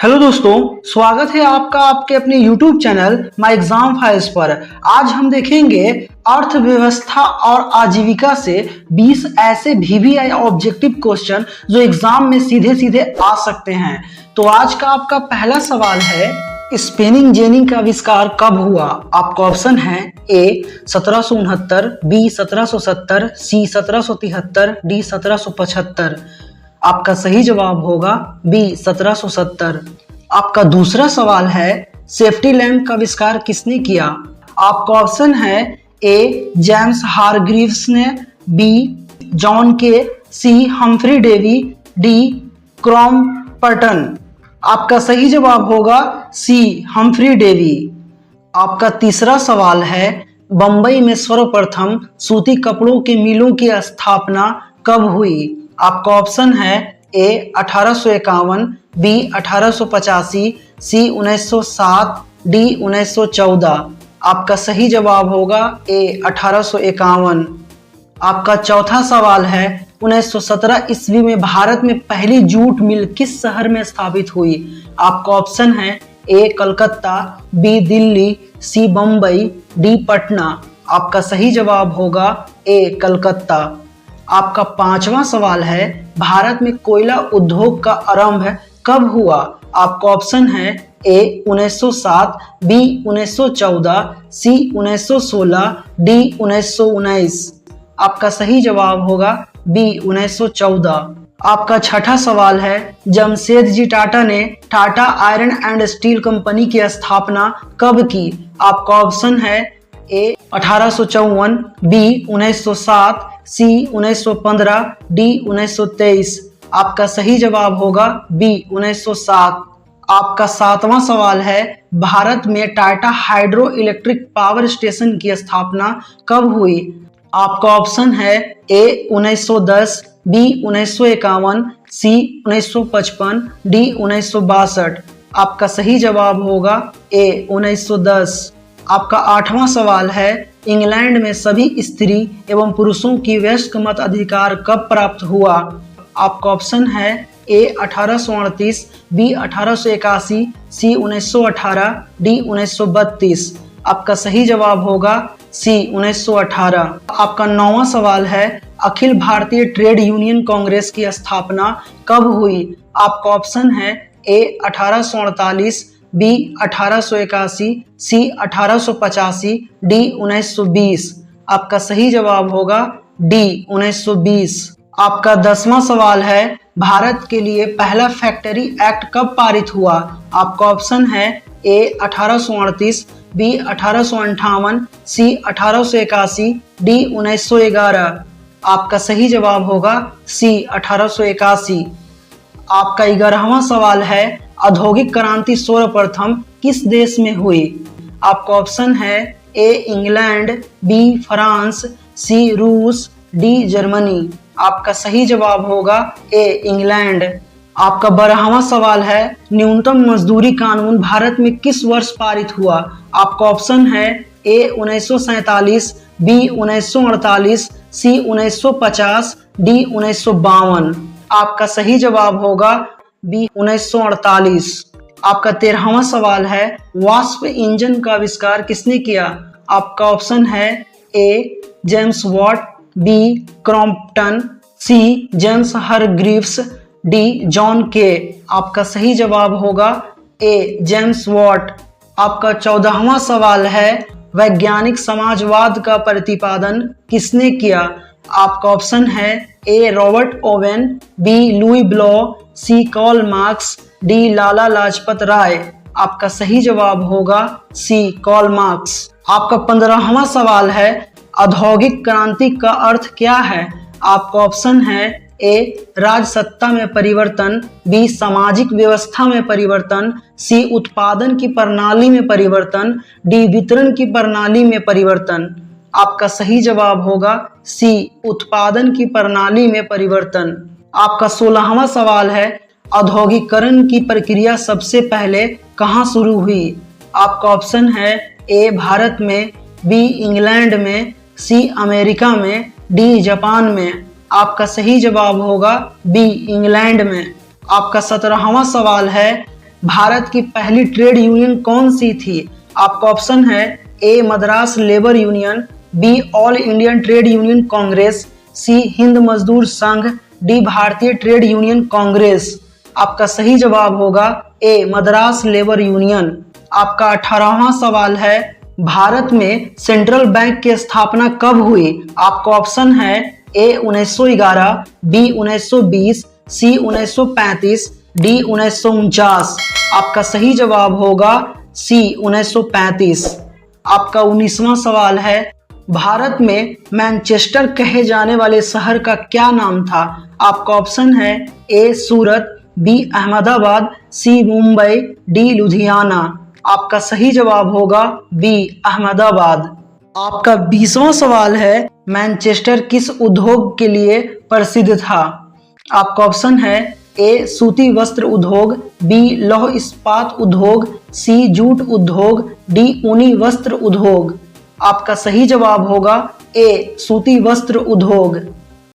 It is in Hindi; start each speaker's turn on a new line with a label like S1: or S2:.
S1: हेलो दोस्तों, स्वागत है आपका आपके अपने YouTube channel my exam files पर। आज हम देखेंगे अर्थव्यवस्था और आजीविका से 20 ऐसे VVI ऑब्जेक्टिव क्वेश्चन जो एग्जाम में सीधे सीधे आ सकते हैं। तो आज का आपका पहला सवाल है, स्पिनिंग जेनी का आविष्कार कब हुआ? आपका ऑप्शन है ए 1769, बी 1770, सी 1773, डी 1775। आपका सही जवाब होगा बी 1770। आपका दूसरा सवाल है, सेफ्टी लैंप का आविष्कार किसने किया? आपका ऑप्शन है ए जेम्स हारग्रीव्स ने, बी जॉन के, सी हम्फ्री डेवी, डी क्रॉम्पटन। आपका सही जवाब होगा सी हम्फ्री डेवी। आपका तीसरा सवाल है, बंबई में सर्वप्रथम सूती कपड़ों के मिलों की स्थापना कब हुई? आपका ऑप्शन है ए 1851, बी 1885, सी 1907, डी 1914। आपका सही जवाब होगा ए 1851। आपका चौथा सवाल है, 1917 ईस्वी में भारत में पहली जूट मिल किस शहर में स्थापित हुई? आपका ऑप्शन है ए कलकत्ता, बी दिल्ली, सी बम्बई, डी पटना। आपका सही जवाब होगा ए कलकत्ता। आपका पांचवा सवाल है, भारत में कोयला उद्योग का आरंभ कब हुआ? आपका ऑप्शन है ए 1907, बी 1914, सी 1916, डी 1919। आपका सही जवाब होगा बी 1914। आपका छठा सवाल है, जमशेदजी टाटा ने Tata iron and steel company की स्थापना कब की? आपका ऑप्शन है ए 1854, बी 1907, सी 1915, डी 1923। आपका सही जवाब होगा बी 1907। आपका सातवां सवाल है, भारत में Tata hydro electric power station की स्थापना कब हुई? आपका ऑप्शन है ए 1910, बी 1951, सी 1955, डी 1962। आपका सही जवाब होगा ए 1910। आपका आठवां सवाल है, इंग्लैंड में सभी स्त्री एवं पुरुषों की वयस्क मत अधिकार कब प्राप्त हुआ? आपका ऑप्शन है ए 1838, बी 1881, सी 1918, डी 1932। आपका सही जवाब होगा सी 1918। आपका नौवां सवाल है, अखिल भारतीय ट्रेड यूनियन कांग्रेस की स्थापना कब हुई? आपका ऑप्शन है ए 1848, बी 1881, सी 1885, डी 1920। आपका सही जवाब होगा डी 1920। आपका 10वां सवाल है, भारत के लिए पहला फैक्ट्री एक्ट कब पारित हुआ? आपका ऑप्शन है ए 1838, बी 1858, सी 1881, डी 1911। आपका सही जवाब होगा सी 1881। आपका 11वां सवाल है, औद्योगिक क्रांति सर्वप्रथम किस देश में हुई? आपका ऑप्शन है ए इंग्लैंड, बी फ्रांस, सी रूस, डी जर्मनी। आपका सही जवाब होगा ए इंग्लैंड। आपका 12वां सवाल है, न्यूनतम मजदूरी कानून भारत में किस वर्ष पारित हुआ? आपका ऑप्शन है ए 1947, बी 1948, सी 1950, डी 1952। आपका सही जवाब होगा बी 1948। आपका 13वां सवाल है, वाष्प इंजन का आविष्कार किसने किया? आपका ऑप्शन है A James Watt, B Crompton, C James Hargreaves, D John Kay. आपका सही जवाब होगा ए जेम्स वॉट। आपका 14वां सवाल है, वैज्ञानिक समाजवाद का प्रतिपादन किसने किया? आपका ऑप्शन है A Robert Owen, B Louis Blanc, C Karl Marx, D Lala Lajpat Rai. आपका सही जवाब होगा सी कार्ल मार्क्स। आपका 15वां सवाल है, औद्योगिक क्रांति का अर्थ क्या है? आपका ऑप्शन है ए राजसत्ता में परिवर्तन, बी सामाजिक व्यवस्था में परिवर्तन, सी उत्पादन की प्रणाली में परिवर्तन, डी वितरण की प्रणाली में परिवर्तन। आपका सही जवाब होगा सी उत्पादन की प्रणाली में परिवर्तन। आपका 16वां सवाल है, औद्योगिकरण की प्रक्रिया सबसे पहले कहाँ शुरू हुई? आपका ऑप्शन है ए भारत में, बी इंग्लैंड में, सी अमेरिका में, डी जापान में। आपका सही जवाब होगा बी इंग्लैंड में। आपका 17वां सवाल है, भारत की पहली ट्रेड यूनियन कौन सी थी? आपका ऑप्शन है A Madras labour union, B all Indian trade union congress, C Hind Mazdoor Sangh, D भारतीय ट्रेड यूनियन कांग्रेस। आपका सही जवाब होगा ए मद्रास लेबर यूनियन। आपका 18वां सवाल है, भारत में सेंट्रल बैंक की स्थापना कब हुई? आपका ऑप्शन है ए 1911, बी 1920, सी 1935, डी 1949। आपका सही जवाब होगा सी 1935। आपका 19वां सवाल है, भारत में मैनचेस्टर कहे जाने वाले शहर का क्या नाम था? आपका ऑप्शन है ए सूरत, बी अहमदाबाद, सी मुंबई, डी लुधियाना। आपका सही जवाब होगा बी अहमदाबाद। आपका 20वां सवाल है, मैनचेस्टर किस उद्योग के लिए प्रसिद्ध था? आपका ऑप्शन है ए सूती वस्त्र उद्योग, बी लौह इस्पात उद्योग, सी जूट उद्योग, डी ऊनी वस्त्र उद्योग। आपका सही जवाब होगा ए सूती वस्त्र उद्योग।